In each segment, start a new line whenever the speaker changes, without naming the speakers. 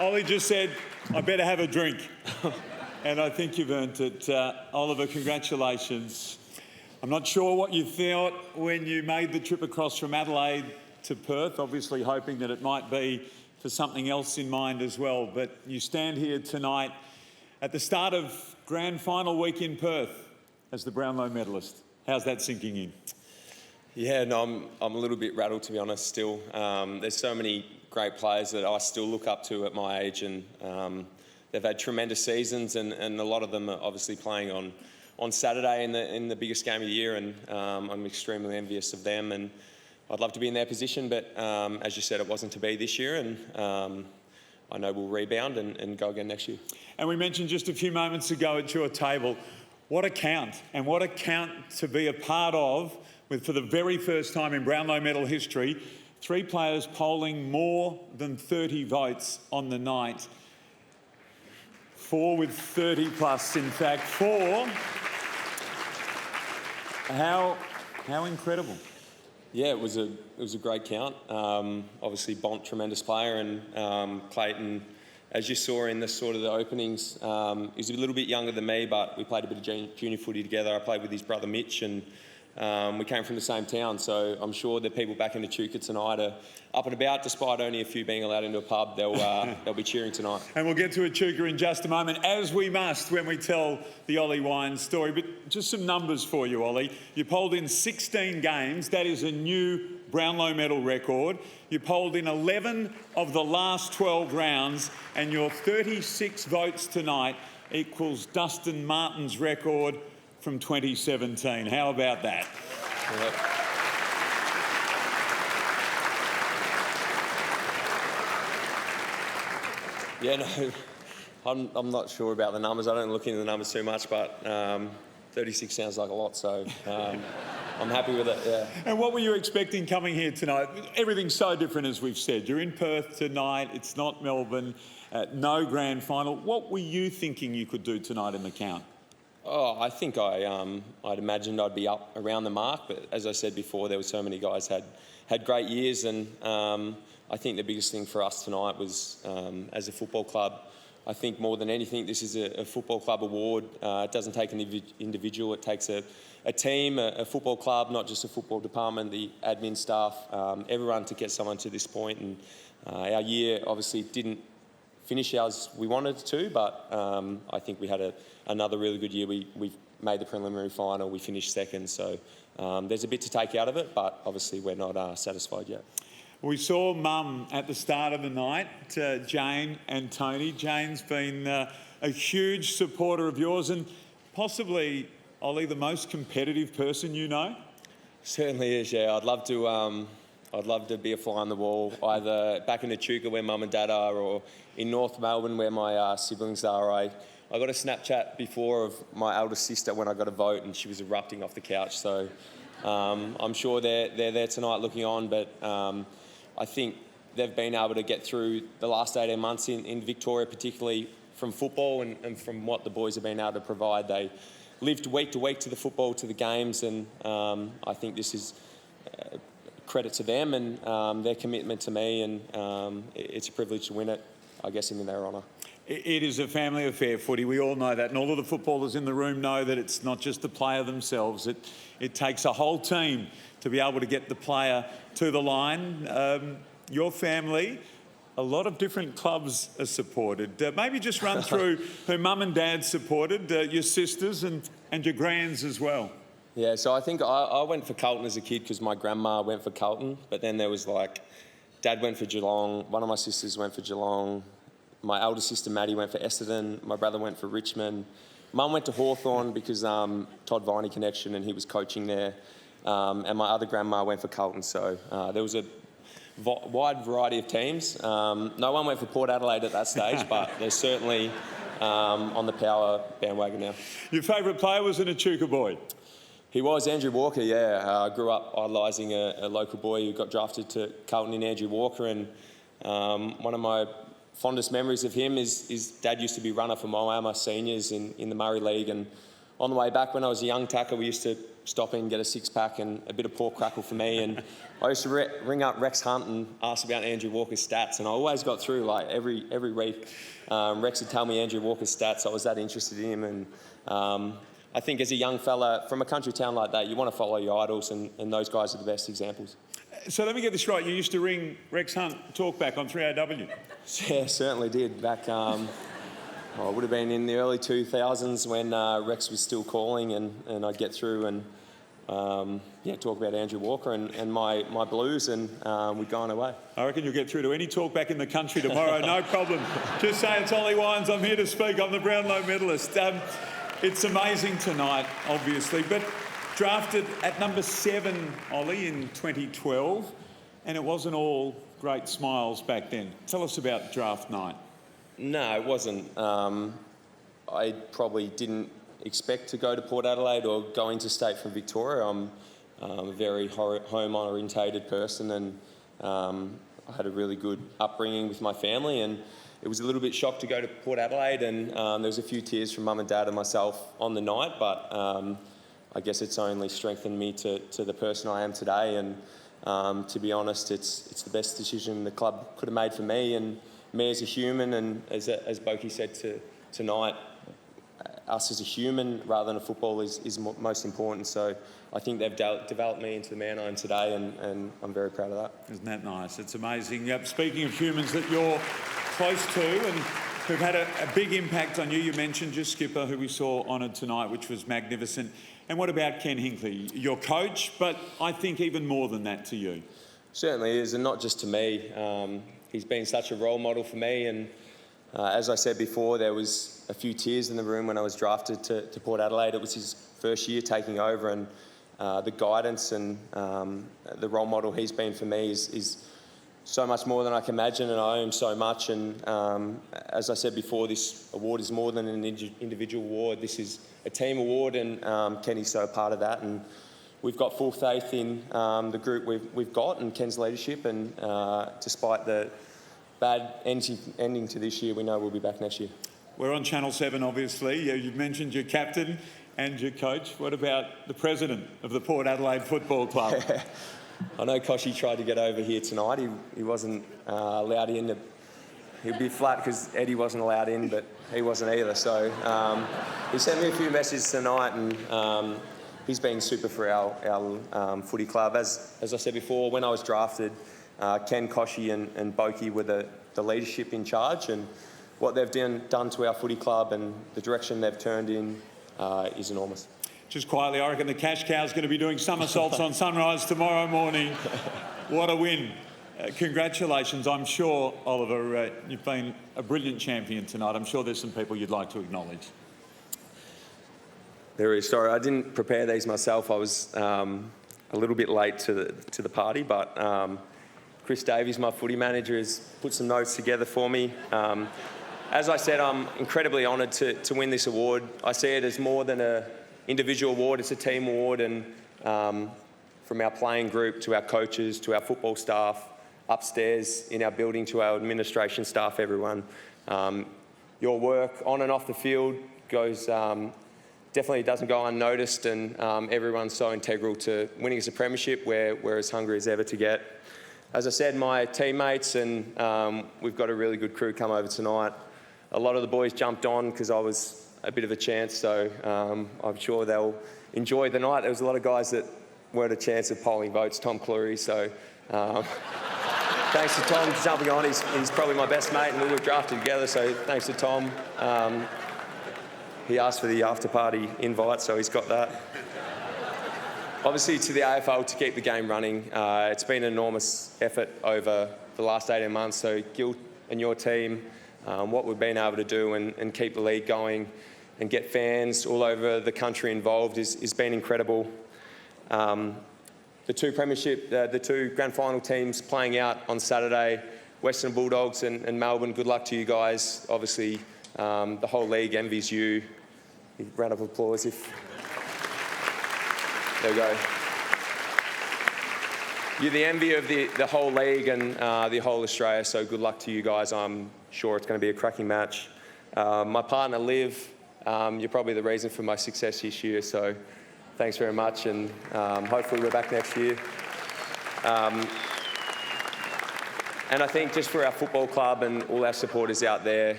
Ollie just said, I better have a drink. And I think you've earned it. Oliver, congratulations. I'm not sure what you thought when you made the trip across from Adelaide to Perth, obviously hoping that it might be for something else in mind as well. But you stand here tonight at the start of grand final week in Perth as the Brownlow medalist. How's that sinking in?
Yeah, no, I'm a little bit rattled, to be honest, still. There's so many great players that I still look up to at my age, and they've had tremendous seasons, and a lot of them are obviously playing on Saturday in the biggest game of the year, and I'm extremely envious of them, and I'd love to be in their position, but as you said, it wasn't to be this year, and I know we'll rebound and go again next year. And
we mentioned just a few moments ago at your table, what a count, and what a count to be a part of, with for the very first time in Brownlow medal history, 3 players polling more than 30 votes on the night. 4 with 30 plus, in fact, 4. How incredible.
Yeah, it was a great count. Obviously, Bont, tremendous player, and Clayton, as you saw in the sort of the openings, he's a little bit younger than me, but we played a bit of junior footy together. I played with his brother Mitch, and we came from the same town, so I'm sure the people back in Echuca tonight are up and about, despite only a few being allowed into a pub. They'll be cheering tonight.
And we'll get to Echuca in just a moment, as we must when we tell the Ollie Wines story. But just some numbers for you, Ollie. You polled in 16 games. That is a new Brownlow medal record. You polled in 11 of the last 12 rounds, and your 36 votes tonight equals Dustin Martin's record from 2017. How about that?
Yeah, no, I'm not sure about the numbers. I don't look into the numbers too much, but 36 sounds like a lot, so I'm happy with it, yeah.
And what were you expecting coming here tonight? Everything's so different, as we've said. You're in Perth tonight. It's not Melbourne. No grand final. What were you thinking you could do tonight in the count?
Oh, I think I'd imagined I'd be up around the mark, but as I said before, there were so many guys had great years, and I think the biggest thing for us tonight was, as a football club, I think more than anything, this is a football club award. It doesn't take an individual, it takes a team, a football club, not just a football department, the admin staff, everyone to get someone to this point. And our year obviously didn't finish as we wanted to, but I think we had another really good year. We made the preliminary final, we finished second, so there's a bit to take out of it, but obviously we're not satisfied yet.
We saw Mum at the start of the night, Jane and Tony. Jane's been a huge supporter of yours, and possibly, Ollie, the most competitive person you know?
Certainly is, yeah. I'd love to be a fly on the wall, either back in Echuca where Mum and Dad are, or in North Melbourne where my siblings are. I got a Snapchat before of my eldest sister when I got a vote, and she was erupting off the couch. So I'm sure they're there tonight looking on, but I think they've been able to get through the last 18 months in Victoria, particularly from football and from what the boys have been able to provide. They lived week to week to the football, to the games, and I think this is credit to them and their commitment to me, and it's a privilege to win it, I guess, in their honour.
It is a family affair, footy. We all know that, and all of the footballers in the room know that it's not just the player themselves. It takes a whole team to be able to get the player to the line. Your family, a lot of different clubs are supported. Maybe just run through who Mum and Dad supported, your sisters and your grands as well.
Yeah, so I think I went for Carlton as a kid because my grandma went for Carlton, but then there was Dad went for Geelong, one of my sisters went for Geelong, my elder sister Maddie went for Essendon, my brother went for Richmond. Mum went to Hawthorn because Todd Viney connection, and he was coaching there. And my other grandma went for Carlton, so there was a wide variety of teams. No one went for Port Adelaide at that stage, but they're certainly on the power bandwagon now.
Your favourite player was an Echuca boy?
He was Andrew Walker, yeah. I grew up idolising a local boy who got drafted to Carlton in Andrew Walker, and one of my fondest memories of him is Dad used to be runner for Moama seniors in the Murray League, and on the way back when I was a young tacker, we used to stop in, get a six-pack and a bit of pork crackle for me. And I used to ring up Rex Hunt and ask about Andrew Walker's stats, and I always got through, like, every week. Rex would tell me Andrew Walker's stats. I was that interested in him, and I think as a young fella from a country town like that, you want to follow your idols, and those guys are the best examples.
So let me get this right. You used to ring Rex Hunt talkback on 3AW?
Yeah, certainly did. Back, it would have been in the early 2000s when Rex was still calling, and I'd get through and talk about Andrew Walker and my Blues, and we'd go on our way.
I reckon you'll get through to any talkback in the country tomorrow, no problem. Just say it's Ollie Wines, I'm here to speak, I'm the Brownlow medalist. It's amazing tonight, obviously, but drafted at number 7, Ollie, in 2012, and it wasn't all great smiles back then. Tell us about draft night.
No, it wasn't. I probably didn't expect to go to Port Adelaide or go into state from Victoria. I'm a very home-orientated person, and I had a really good upbringing with my family, and it was a little bit shocked to go to Port Adelaide, and there was a few tears from mum and dad and myself on the night, but I guess it's only strengthened me to the person I am today, and to be honest, it's the best decision the club could have made for me and me as a human, and as Boki said tonight, us as a human rather than a football is most important. So I think they've developed me into the man I am today, and I'm very proud of that.
Isn't that nice? It's amazing. Speaking of humans that you're close to and who've had a big impact on you, you mentioned your skipper, who we saw honoured tonight, which was magnificent. And what about Ken Hinkley, your coach, but I think even more than that to you?
Certainly is, and not just to me. He's been such a role model for me, and as I said before, there was a few tears in the room when I was drafted to Port Adelaide. It was his first year taking over, and the guidance and the role model he's been for me is so much more than I can imagine, and I owe him so much. And as I said before, this award is more than an individual award. This is a team award, and Kenny's so a part of that. And we've got full faith in the group we've got and Ken's leadership, and despite the bad ending to this year, we know we'll be back next year. We're
on Channel 7, obviously. You've mentioned your captain and your coach. What about the president of the Port Adelaide Football Club?
I know Koshy tried to get over here tonight. He wasn't allowed in. He'd be flat because Eddie wasn't allowed in, but he wasn't either. So he sent me a few messages tonight, and he's been super for our footy club. As I said before, when I was drafted, Ken, Koshy and Boki were the leadership in charge, and what they've done to our footy club and the direction they've turned in is enormous.
Just quietly, I reckon the cash cow's going to be doing somersaults on Sunrise tomorrow morning. What a win. Congratulations. I'm sure, Oliver, you've been a brilliant champion tonight. I'm sure there's some people you'd like to acknowledge.
There is. Sorry, I didn't prepare these myself. I was a little bit late to the party, but Chris Davies, my footy manager, has put some notes together for me. As I said, I'm incredibly honoured to win this award. I see it as more than an individual award, it's a team award, and from our playing group to our coaches to our football staff, upstairs in our building to our administration staff, everyone. Your work on and off the field goes definitely doesn't go unnoticed, and everyone's so integral to winning us a premiership. We're as hungry as ever to get. As I said, my teammates and we've got a really good crew come over tonight. A lot of the boys jumped on because I was a bit of a chance, so I'm sure they'll enjoy the night. There was a lot of guys that weren't a chance of polling votes, Tom Cleary, so thanks to Tom for jumping on. He's probably my best mate, and we were drafted together, so thanks to Tom. He asked for the after-party invite, so he's got that. Obviously, to the AFL to keep the game running. It's been an enormous effort over the last 18 months, so Gil and your team, what we've been able to do and keep the league going and get fans all over the country involved is been incredible. The two grand final teams playing out on Saturday, Western Bulldogs and Melbourne, good luck to you guys. Obviously, the whole league envies you. Round of applause if... There we go. You're the envy of the whole league and the whole Australia, so good luck to you guys. I'm sure it's going to be a cracking match. My partner, Liv, you're probably the reason for my success this year, so Thanks very much, and hopefully we're back next year. And I think just for our football club and all our supporters out there,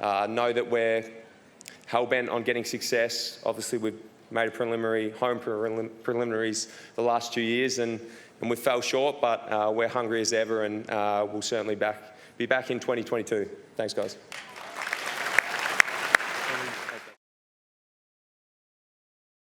know that we're hell-bent on getting success. Obviously, we've made preliminaries the last 2 years, and we fell short, but we're hungry as ever, and we'll certainly be back in 2022. Thanks, guys.